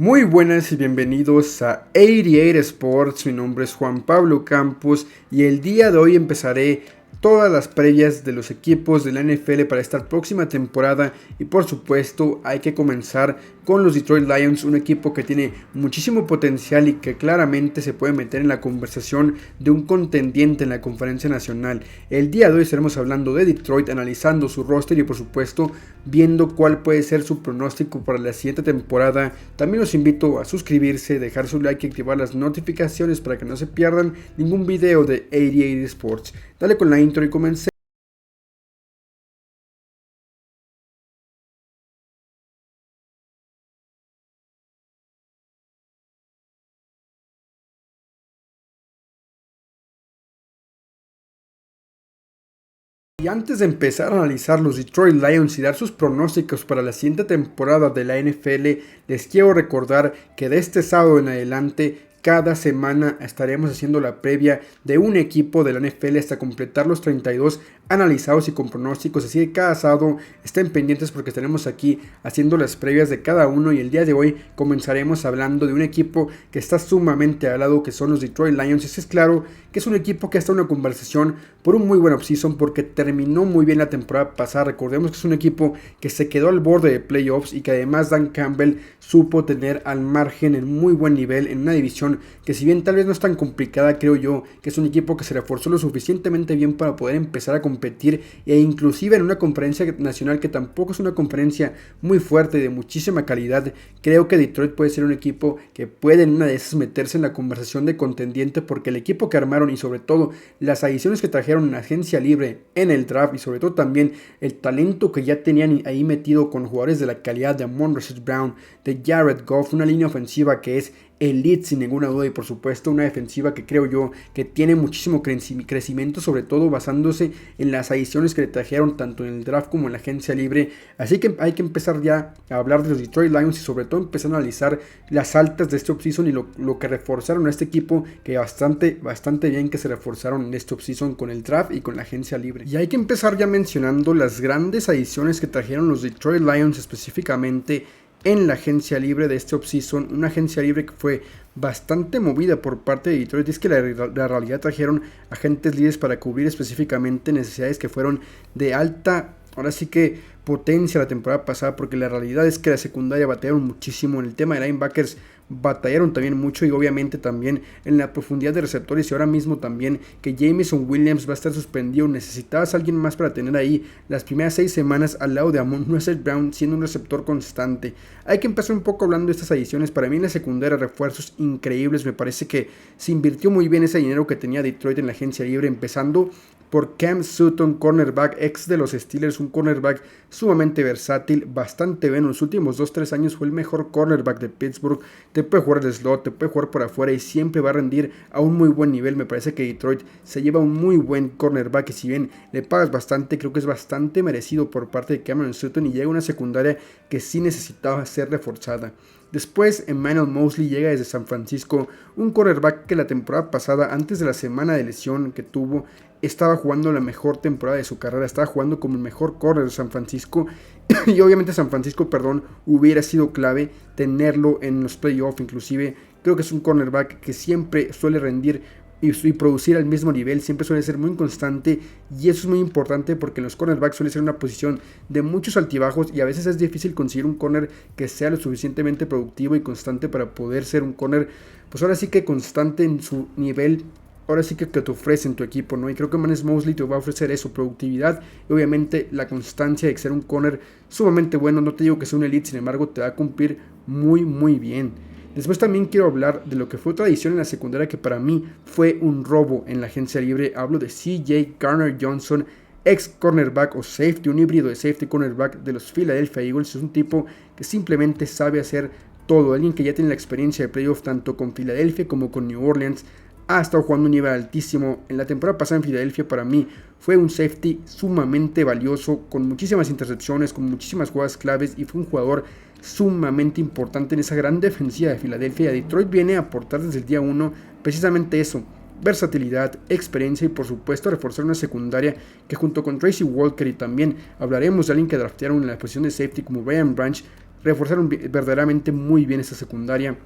Muy buenas y bienvenidos a 88 Sports, mi nombre es Juan Pablo Campos y el día de hoy empezaré todas las previas de los equipos de la NFL para esta próxima temporada y por supuesto hay que comenzar con los Detroit Lions, un equipo que tiene muchísimo potencial y que claramente se puede meter en la conversación de un contendiente en la conferencia nacional. El día de hoy estaremos hablando de Detroit, analizando su roster y por supuesto viendo cuál puede ser su pronóstico para la siguiente temporada. También los invito a suscribirse, dejar su like y activar las notificaciones para que no se pierdan ningún video de 88 Sports. Dale con la intro y comencemos. Y antes de empezar a analizar los Detroit Lions y dar sus pronósticos para la siguiente temporada de la NFL, les quiero recordar que de este sábado en adelante, cada semana estaremos haciendo la previa de un equipo de la NFL hasta completar los 32 analizados y con pronósticos. Así que cada sábado estén pendientes porque estaremos aquí haciendo las previas de cada uno. Y el día de hoy comenzaremos hablando de un equipo que está sumamente al lado, que son los Detroit Lions. Y es claro que es un equipo que está en una conversación por un muy buen offseason porque terminó muy bien la temporada pasada. Recordemos que es un equipo que se quedó al borde de playoffs y que además Dan Campbell supo tener al margen en muy buen nivel en una división que, si bien tal vez no es tan complicada, creo yo que es un equipo que se reforzó lo suficientemente bien para poder empezar a competir e inclusive en una conferencia nacional que tampoco es una conferencia muy fuerte y de muchísima calidad. Creo que Detroit puede ser un equipo que puede en una de esas meterse en la conversación de contendiente porque el equipo que armaron y sobre todo las adiciones que trajeron en agencia libre en el draft y sobre todo también el talento que ya tenían ahí metido con jugadores de la calidad de Amon-Ra St. Brown, de Jared Goff, una línea ofensiva que es elite sin ninguna duda y por supuesto una defensiva que creo yo que tiene muchísimo crecimiento, sobre todo basándose en las adiciones que le trajeron tanto en el draft como en la agencia libre. Así que hay que empezar ya a hablar de los Detroit Lions y sobre todo empezar a analizar las altas de este offseason y lo que reforzaron a este equipo, que bastante bien que se reforzaron en este offseason con el draft y con la agencia libre. Y hay que empezar ya mencionando las grandes adiciones que trajeron los Detroit Lions específicamente en la agencia libre de este offseason, una agencia libre que fue bastante movida por parte de Detroit. Es que la realidad trajeron agentes libres para cubrir específicamente necesidades que fueron de alta, ahora sí que potencia la temporada pasada, porque la realidad es que la secundaria batallaron muchísimo en el tema de linebackers, batallaron también mucho y obviamente también en la profundidad de receptores y ahora mismo también que Jameson Williams va a estar suspendido. Necesitabas a alguien más para tener ahí las primeras 6 semanas al lado de Amon-Ra St. Brown siendo un receptor constante. Hay que empezar un poco hablando de estas adiciones. Para mí en la secundaria refuerzos increíbles, me parece que se invirtió muy bien ese dinero que tenía Detroit en la agencia libre, empezando por Cam Sutton, cornerback ex de los Steelers, un cornerback sumamente versátil, bastante bueno. En los últimos 2-3 años fue el mejor cornerback de Pittsburgh. Te puede jugar de slot, te puede jugar por afuera y siempre va a rendir a un muy buen nivel. Me parece que Detroit se lleva un muy buen cornerback y si bien le pagas bastante, creo que es bastante merecido por parte de Cameron Sutton y llega una secundaria que sí necesitaba ser reforzada. Después, Emmanuel Moseley llega desde San Francisco, un cornerback que la temporada pasada, antes de la semana de lesión que tuvo, estaba jugando la mejor temporada de su carrera, estaba jugando como el mejor corner de San Francisco y obviamente San Francisco, hubiera sido clave tenerlo en los playoffs. Inclusive creo que es un cornerback que siempre suele rendir y producir al mismo nivel, siempre suele ser muy constante y eso es muy importante porque en los cornerbacks suele ser una posición de muchos altibajos y a veces es difícil conseguir un corner que sea lo suficientemente productivo y constante para poder ser un corner, pues ahora sí que constante en su nivel, ahora sí que te ofrece en tu equipo, ¿no? Y creo que Emmanuel Moseley te va a ofrecer eso, productividad y obviamente la constancia de ser un corner sumamente bueno. No te digo que sea un elite, sin embargo te va a cumplir muy bien. Después también quiero hablar de lo que fue otra adición en la secundaria que para mí fue un robo en la agencia libre. Hablo de CJ Gardner-Johnson, ex cornerback o safety, un híbrido de safety cornerback de los Philadelphia Eagles. Es un tipo que simplemente sabe hacer todo, alguien que ya tiene la experiencia de playoff tanto con Philadelphia como con New Orleans. Ha estado jugando un nivel altísimo. En la temporada pasada en Filadelfia para mí fue un safety sumamente valioso, con muchísimas intercepciones, con muchísimas jugadas claves y fue un jugador sumamente importante en esa gran defensiva de Filadelfia. Detroit viene a aportar desde el día 1 precisamente eso, versatilidad, experiencia y por supuesto reforzar una secundaria que junto con Tracy Walker y también hablaremos de alguien que draftearon en la posición de safety como Brian Branch, reforzaron verdaderamente muy bien esta secundaria.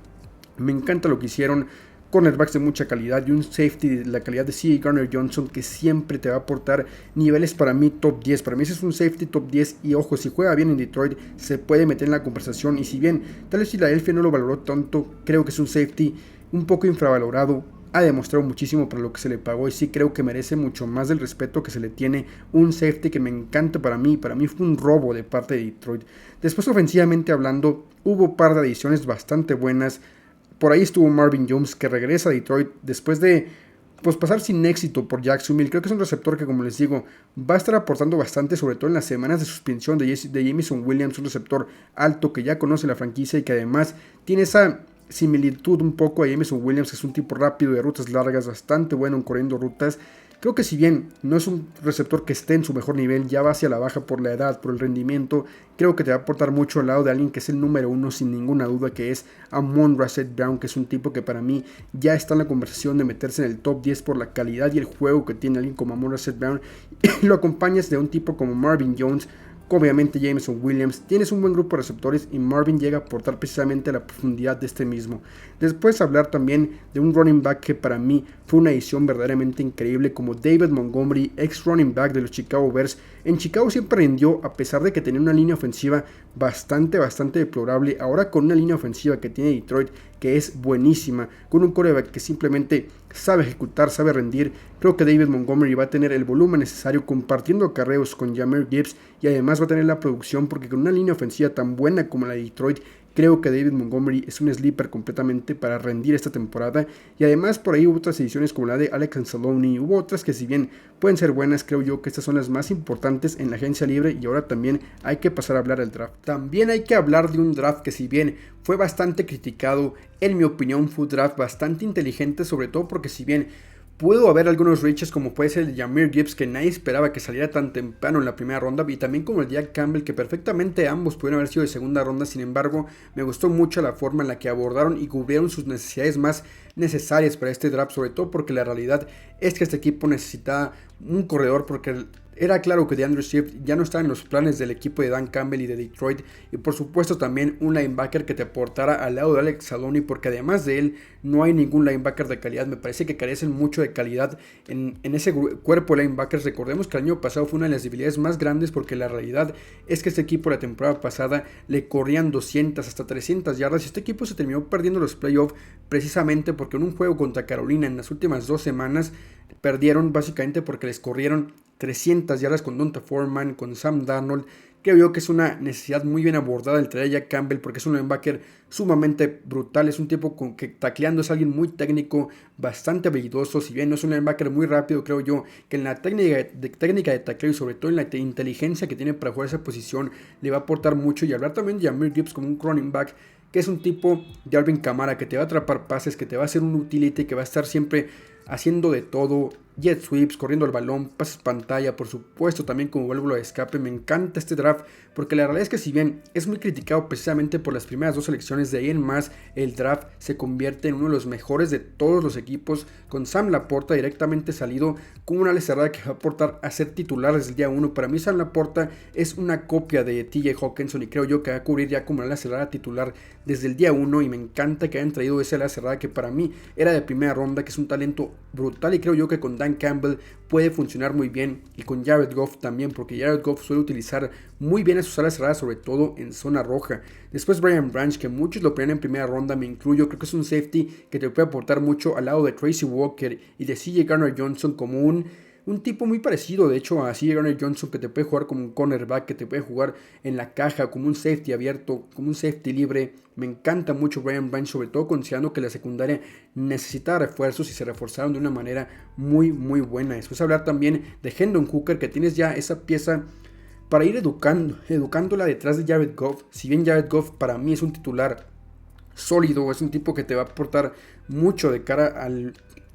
Me encanta lo que hicieron. Cornerbacks de mucha calidad y un safety de la calidad de C.J. Gardner-Johnson que siempre te va a aportar niveles para mí top 10. Para mí ese es un safety top 10 y ojo, si juega bien en Detroit se puede meter en la conversación, y si bien tal vez Philadelphia no lo valoró tanto, creo que es un safety un poco infravalorado. Ha demostrado muchísimo para lo que se le pagó y sí creo que merece mucho más del respeto que se le tiene. Un safety que me encanta para mí fue un robo de parte de Detroit. Después, ofensivamente hablando, hubo un par de adiciones bastante buenas. Por ahí estuvo Marvin Jones, que regresa a Detroit después de pasar sin éxito por Jacksonville. Creo que es un receptor que, como les digo, va a estar aportando bastante, sobre todo en las semanas de suspensión de Jameson Williams, un receptor alto que ya conoce la franquicia y que además tiene esa similitud un poco a Jameson Williams, que es un tipo rápido de rutas largas, bastante bueno en corriendo rutas. Creo que si bien no es un receptor que esté en su mejor nivel, ya va hacia la baja por la edad, por el rendimiento, creo que te va a aportar mucho al lado de alguien que es el número uno sin ninguna duda, que es Amon-Ra St. Brown, que es un tipo que para mí ya está en la conversación de meterse en el top 10 por la calidad y el juego que tiene alguien como Amon-Ra St. Brown. Y lo acompañas de un tipo como Marvin Jones, obviamente Jameson Williams, tienes un buen grupo de receptores y Marvin llega a aportar precisamente la profundidad de este mismo. Después hablar también de un running back que para mí fue una edición verdaderamente increíble, como David Montgomery, ex running back de los Chicago Bears. En Chicago siempre rindió a pesar de que tenía una línea ofensiva bastante deplorable. Ahora con una línea ofensiva que tiene Detroit, que es buenísima, con un quarterback que simplemente sabe ejecutar, sabe rendir, creo que David Montgomery va a tener el volumen necesario compartiendo acarreos con Jahmyr Gibbs y además va a tener la producción, porque con una línea ofensiva tan buena como la de Detroit, creo que David Montgomery es un sleeper completamente para rendir esta temporada. Y además por ahí hubo otras ediciones como la de Alex Anzalone, hubo otras que si bien pueden ser buenas, creo yo que estas son las más importantes en la agencia libre. Y ahora también hay que pasar a hablar del draft. También hay que hablar de un draft que si bien fue bastante criticado, en mi opinión fue un draft bastante inteligente, sobre todo porque si bien pudo haber algunos reaches como puede ser el de Jahmyr Gibbs, que nadie esperaba que saliera tan temprano en la primera ronda, y también como el Jack Campbell, que perfectamente ambos pudieron haber sido de segunda ronda. Sin embargo, me gustó mucho la forma en la que abordaron y cubrieron sus necesidades más necesarias para este draft, sobre todo porque la realidad es que este equipo necesitaba un corredor, porque era claro que DeAndre Swift ya no estaba en los planes del equipo de Dan Campbell y de Detroit, y por supuesto también un linebacker que te aportara al lado de Alex Anzalone, porque además de él no hay ningún linebacker de calidad. Me parece que carecen mucho de calidad en ese cuerpo de linebackers. Recordemos que el año pasado fue una de las debilidades más grandes, porque la realidad es que este equipo la temporada pasada le corrían 200 hasta 300 yardas y este equipo se terminó perdiendo los playoffs precisamente porque en un juego contra Carolina en las últimas 2 semanas perdieron básicamente porque les corrieron 300 yardas con D'Onta Foreman, con Sam Darnold. Creo yo que es una necesidad muy bien abordada el traer a Jack Campbell, porque es un linebacker sumamente brutal, es un tipo que tacleando es alguien muy técnico, bastante habilidoso. Si bien no es un linebacker muy rápido, creo yo que en la técnica de tacleo y sobre todo en la inteligencia que tiene para jugar esa posición le va a aportar mucho. Y hablar también de Jahmyr Gibbs como un running back, que es un tipo de Alvin Kamara, que te va a atrapar pases, que te va a hacer un utility, que va a estar siempre haciendo de todo, jet sweeps, corriendo el balón, pases pantalla, por supuesto también como válvula de escape. Me encanta este draft, porque la realidad es que si bien es muy criticado precisamente por las primeras 2 selecciones, de ahí en más el draft se convierte en uno de los mejores de todos los equipos, con Sam Laporta directamente salido como una ala cerrada que va a aportar a ser titular desde el día 1. Para mí Sam Laporta es una copia de TJ Hawkinson y creo yo que va a cubrir ya como ala cerrada titular desde el día 1, y me encanta que hayan traído esa ala cerrada que para mí era de primera ronda, que es un talento brutal, y creo yo que con Dan Campbell puede funcionar muy bien, y con Jared Goff también, porque Jared Goff suele utilizar muy bien a sus alas cerradas, sobre todo en zona roja. Después Brian Branch, que muchos lo ponían en primera ronda, me incluyo, creo que es un safety que te puede aportar mucho al lado de Tracy Walker y de C.J. Gardner-Johnson, como un tipo muy parecido de hecho a C.J. Gardner-Johnson, que te puede jugar como un cornerback, que te puede jugar en la caja, como un safety abierto, como un safety libre. Me encanta mucho Brian Branch, sobre todo considerando que la secundaria necesitaba refuerzos y se reforzaron de una manera muy buena. Después hablar también de Hendon Hooker, que tienes ya esa pieza para ir educándola detrás de Jared Goff. Si bien Jared Goff para mí es un titular sólido, es un tipo que te va a aportar mucho de cara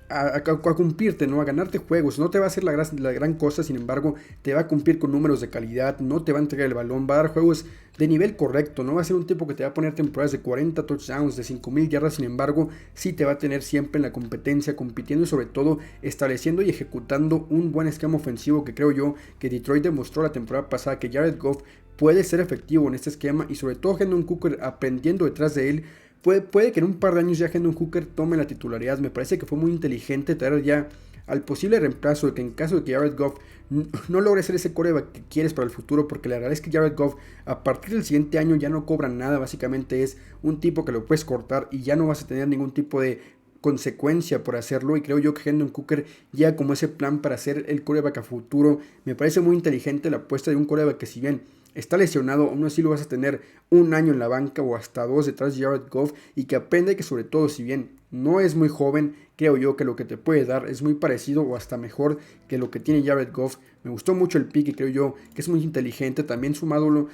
a cumplirte, ¿no? A ganarte juegos. No te va a hacer la gran cosa, sin embargo, te va a cumplir con números de calidad, no te va a entregar el balón, va a dar juegos de nivel correcto, no va a ser un tipo que te va a poner temporadas de 40 touchdowns, de 5000 yardas, sin embargo, sí te va a tener siempre en la competencia, compitiendo y sobre todo estableciendo y ejecutando un buen esquema ofensivo, que creo yo que Detroit demostró la temporada pasada que Jared Goff puede ser efectivo en este esquema, y sobre todo Hendon Hooker aprendiendo detrás de él. Puede que en un par de años ya Hendon Hooker tome la titularidad. Me parece que fue muy inteligente traer ya al posible reemplazo, de que en caso de que Jared Goff no logre ser ese quarterback que quieres para el futuro, porque la verdad es que Jared Goff a partir del siguiente año ya no cobra nada. Básicamente es un tipo que lo puedes cortar y ya no vas a tener ningún tipo de consecuencia por hacerlo, y creo yo que Hendon Hooker llega como ese plan para ser el quarterback a futuro. Me parece muy inteligente la apuesta de un quarterback que, si bien está lesionado, aún así lo vas a tener un año en la banca o hasta 2 detrás de Jared Goff, y que aprende que, sobre todo, si bien no es muy joven, creo yo que lo que te puede dar es muy parecido o hasta mejor que lo que tiene Jared Goff. Me gustó mucho el pick y creo yo que es muy inteligente. También sumándolo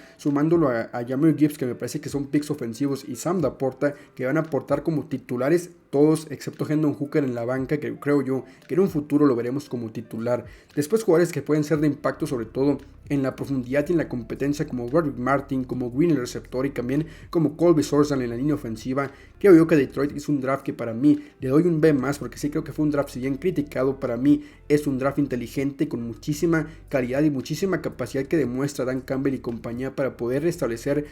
a Jahmyr Gibbs, que me parece que son picks ofensivos, y Sam Laporta, que van a aportar como titulares todos, excepto Hendon Hooker en la banca, que creo yo que en un futuro lo veremos como titular. Después jugadores que pueden ser de impacto, sobre todo en la profundidad y en la competencia, como Roderick Martin, como Green el receptor, y también como Colby Sorsan en la línea ofensiva. Creo yo que Detroit hizo un draft que para mí le doy un B+, porque sí creo que fue un draft, si bien criticado, para mí es un draft inteligente, con muchísima calidad y muchísima capacidad que demuestra Dan Campbell y compañía para poder restablecer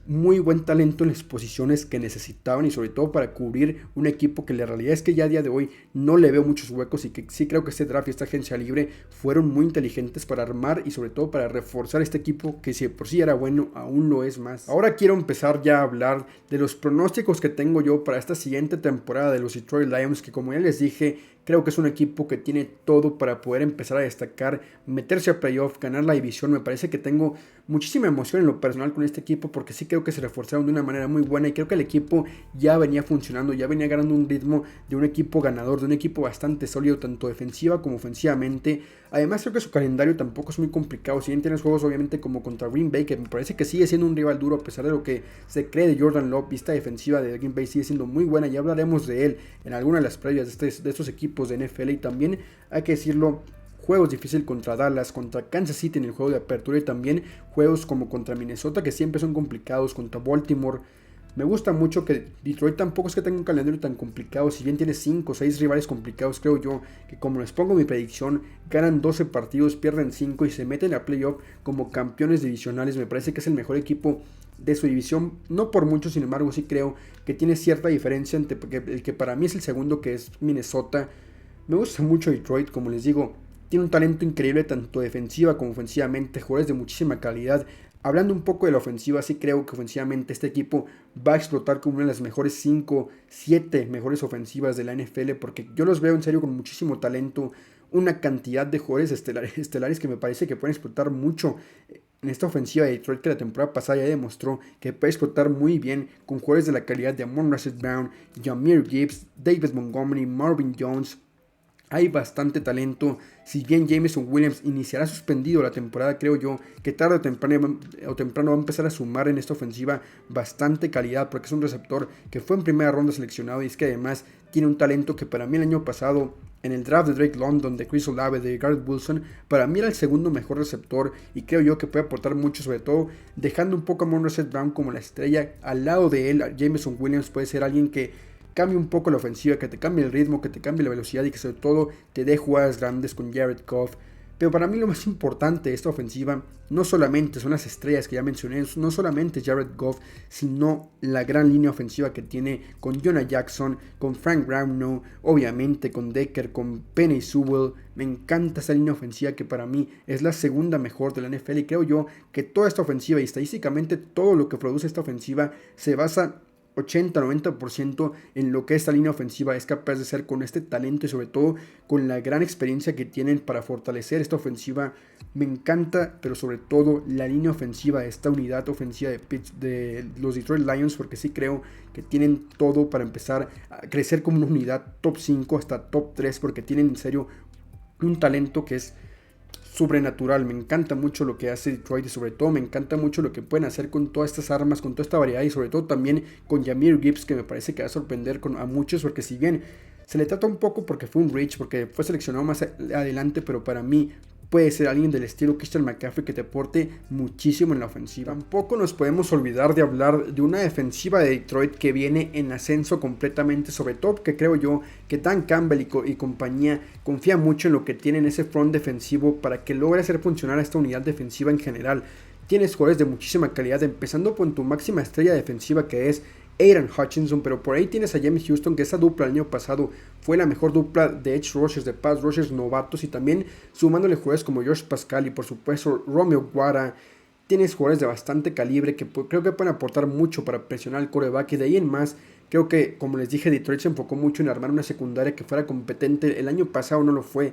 muy buen talento en las posiciones que necesitaban, y sobre todo para cubrir un equipo que la realidad es que ya a día de hoy no le veo muchos huecos, y que sí creo que este draft y esta agencia libre fueron muy inteligentes para armar y sobre todo para reforzar este equipo que, si de por sí era bueno, aún lo es más. Ahora quiero empezar ya a hablar de los pronósticos que tengo yo para esta siguiente temporada de los Detroit Lions, que, como ya les dije, creo que es un equipo que tiene todo para poder empezar a destacar, meterse a playoff, ganar la división. Me parece que tengo muchísima emoción en lo personal con este equipo, porque sí creo que se reforzaron de una manera muy buena, y creo que el equipo ya venía funcionando, ya venía ganando un ritmo de un equipo ganador, de un equipo bastante sólido, tanto defensiva como ofensivamente. Además, creo que su calendario tampoco es muy complicado. Si bien tienes juegos obviamente como contra Green Bay, que me parece que sigue siendo un rival duro a pesar de lo que se cree de Jordan Love, y esta defensiva de Green Bay sigue siendo muy buena. Ya hablaremos de él en alguna de las previas de estos equipos de NFL. Y también, hay que decirlo, juegos difíciles contra Dallas, contra Kansas City en el juego de apertura, y también juegos como contra Minnesota, que siempre son complicados, contra Baltimore. Me gusta mucho que Detroit tampoco es que tenga un calendario tan complicado. Si bien tiene 5 o 6 rivales complicados, creo yo que, como les pongo mi predicción, ganan 12 partidos, pierden 5 y se meten a playoff como campeones divisionales. Me parece que es el mejor equipo de su división, no por mucho. Sin embargo, sí creo que tiene cierta diferencia entre el que para mí es el segundo, que es Minnesota. Me gusta mucho Detroit, como les digo, tiene un talento increíble tanto defensiva como ofensivamente, jugadores de muchísima calidad. Hablando un poco de la ofensiva, sí creo que ofensivamente este equipo va a explotar como una de las mejores 5, 7 mejores ofensivas de la NFL, porque yo los veo en serio con muchísimo talento, una cantidad de jugadores estelares que me parece que pueden explotar mucho en esta ofensiva de Detroit, que la temporada pasada ya demostró que puede explotar muy bien, con jugadores de la calidad de Amon-Ra St. Brown, Jahmyr Gibbs, David Montgomery, Marvin Jones. Hay bastante talento. Si bien Jameson Williams iniciará suspendido la temporada, creo yo que tarde o temprano va a empezar a sumar en esta ofensiva bastante calidad, porque es un receptor que fue en primera ronda seleccionado, y es que además tiene un talento que para mí el año pasado, en el draft de Drake London, de Chris Olave, de Garrett Wilson, para mí era el segundo mejor receptor, y creo yo que puede aportar mucho, sobre todo dejando un poco a Amon-Ra St. Brown como la estrella. Al lado de él, Jameson Williams puede ser alguien que cambie un poco la ofensiva, que te cambie el ritmo, que te cambie la velocidad, y que sobre todo te dé jugadas grandes con Jared Goff. Pero para mí lo más importante de esta ofensiva no solamente son las estrellas que ya mencioné, no solamente Jared Goff, sino la gran línea ofensiva que tiene con Jonah Jackson, con Frank Brownell, obviamente con Decker, con Penei Sewell. Me encanta esa línea ofensiva, que para mí es la segunda mejor de la NFL, y creo yo que toda esta ofensiva, y estadísticamente todo lo que produce esta ofensiva, se basa 80-90% en lo que esta línea ofensiva es capaz de hacer con este talento, y sobre todo con la gran experiencia que tienen para fortalecer esta ofensiva. Me encanta, pero sobre todo la línea ofensiva, esta unidad ofensiva de los Detroit Lions, porque sí creo que tienen todo para empezar a crecer como una unidad top 5 hasta top 3, porque tienen en serio un talento que es sobrenatural. Me encanta mucho lo que hace Detroit, y sobre todo me encanta mucho lo que pueden hacer con todas estas armas, con toda esta variedad, y sobre todo también con Jahmyr Gibbs, que me parece que va a sorprender a muchos, porque si bien se le trata un poco porque fue un reach, porque fue seleccionado más adelante, pero para mí puede ser alguien del estilo Christian McCaffrey que te aporte muchísimo en la ofensiva. Tampoco nos podemos olvidar de hablar de una defensiva de Detroit que viene en ascenso completamente, sobre todo que creo yo que Dan Campbell y compañía confía mucho en lo que tiene en ese front defensivo para que logre hacer funcionar a esta unidad defensiva en general. tienes jugadores de muchísima calidad, empezando con tu máxima estrella defensiva que es Aidan Hutchinson, pero por ahí tienes a James Houston, que esa dupla el año pasado fue la mejor dupla de edge rushers, de pass rushers novatos, y también sumándole jugadores como Josh Pascal y por supuesto Romeo Guara. Tienes jugadores de bastante calibre que creo que pueden aportar mucho para presionar al quarterback, y de ahí en más creo que, como les dije, Detroit se enfocó mucho en armar una secundaria que fuera competente. El año pasado no lo fue.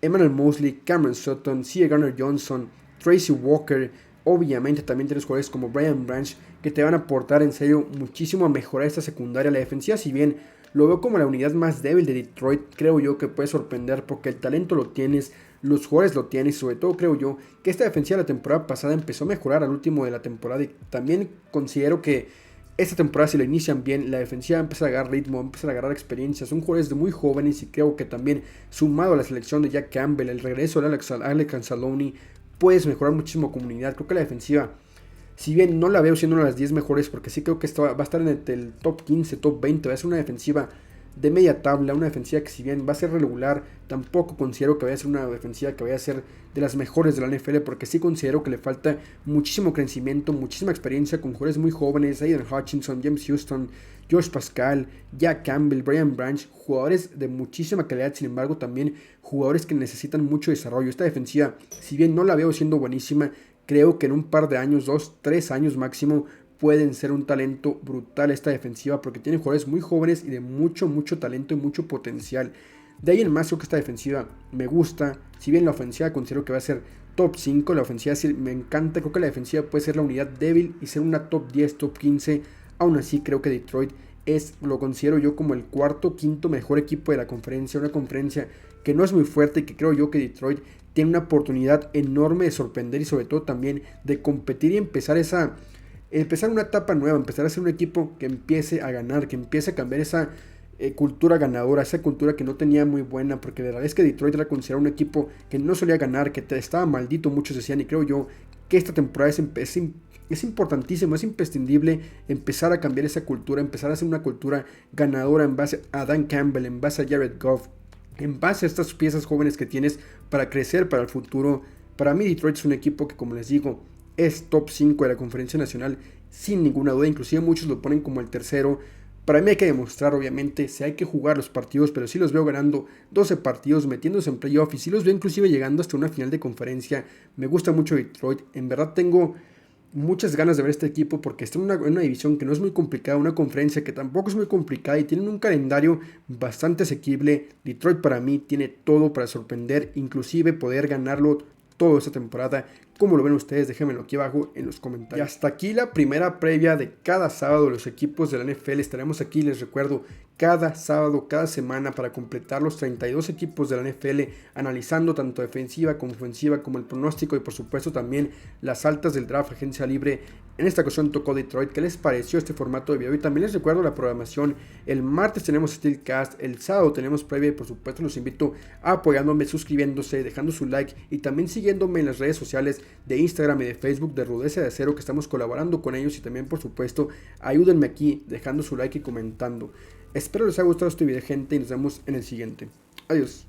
Emmanuel Mosley, Cameron Sutton, C.A. Garner Johnson, Tracy Walker. Obviamente también tienes jugadores como Brian Branch que te van a aportar en serio muchísimo a mejorar esta secundaria. La defensiva, si bien lo veo como la unidad más débil de Detroit, creo yo que puede sorprender porque el talento lo tienes, los jugadores lo tienes, y sobre todo creo yo que esta defensiva de la temporada pasada empezó a mejorar al último de la temporada, y también considero que esta temporada, si la inician bien, la defensiva empieza a agarrar ritmo, empieza a agarrar experiencia. Son jugadores de muy jóvenes, y creo que también sumado a la selección de Jack Campbell, el regreso de Alex Anzalone, puedes mejorar muchísimo comunidad. Creo que la defensiva, si bien no la veo siendo una de las 10 mejores, porque sí creo que va a estar en el top 15, top 20, va a ser una defensiva de media tabla, una defensiva que si bien va a ser regular, tampoco considero que vaya a ser una defensiva que vaya a ser de las mejores de la NFL, porque sí considero que le falta muchísimo crecimiento, muchísima experiencia con jugadores muy jóvenes, Aidan Hutchinson, James Houston, Josh Pascal, Jack Campbell, Brian Branch, jugadores de muchísima calidad, sin embargo también jugadores que necesitan mucho desarrollo. Esta defensiva, si bien no la veo siendo buenísima, creo que en un par de años, 2, 3 años máximo, pueden ser un talento brutal esta defensiva, porque tiene jugadores muy jóvenes y de mucho talento y mucho potencial. De ahí en más creo que esta defensiva me gusta. Si bien la ofensiva considero que va a ser top 5, la ofensiva sí me encanta. Creo que la defensiva puede ser la unidad débil y ser una top 10, top 15. Aún así creo que Detroit lo considero yo como el cuarto, quinto mejor equipo de la conferencia. Una conferencia que no es muy fuerte y que creo yo que Detroit tiene una oportunidad enorme de sorprender, y sobre todo también de competir y empezar una etapa nueva, empezar a ser un equipo que empiece a ganar, que empiece a cambiar esa cultura ganadora, esa cultura que no tenía muy buena, porque la verdad es que Detroit era considerado un equipo que no solía ganar, que estaba maldito, muchos decían, y creo yo que esta temporada es importantísimo, es imprescindible empezar a cambiar esa cultura, empezar a hacer una cultura ganadora en base a Dan Campbell, en base a Jared Goff, en base a estas piezas jóvenes que tienes para crecer para el futuro. Para mí Detroit es un equipo que, como les digo, es top 5 de la conferencia nacional sin ninguna duda, inclusive muchos lo ponen como el tercero. Para mí hay que demostrar, obviamente, si hay que jugar los partidos, pero sí los veo ganando 12 partidos, metiéndose en playoff, y sí los veo inclusive llegando hasta una final de conferencia. Me gusta mucho Detroit, en verdad tengo muchas ganas de ver este equipo porque está en una división que no es muy complicada, una conferencia que tampoco es muy complicada, y tienen un calendario bastante asequible. Detroit para mí tiene todo para sorprender, inclusive poder ganarlo toda esta temporada. ¿Cómo lo ven ustedes? Déjenmelo aquí abajo en los comentarios. Y hasta aquí la primera previa de cada sábado de los equipos de la NFL. Estaremos aquí, les recuerdo, cada sábado, cada semana, para completar los 32 equipos de la NFL, analizando tanto defensiva como ofensiva, como el pronóstico y por supuesto también las altas del draft, agencia libre. En esta ocasión tocó Detroit. ¿Qué les pareció este formato de video? Y también les recuerdo la programación. El martes tenemos Steelcast, el sábado tenemos previa, y por supuesto los invito a apoyándome, suscribiéndose, dejando su like y también siguiéndome en las redes sociales de Instagram y de Facebook de Rudeza de Acero, que estamos colaborando con ellos, y también por supuesto ayúdenme aquí dejando su like y comentando. Espero les haya gustado este video, gente, y nos vemos en el siguiente. Adiós.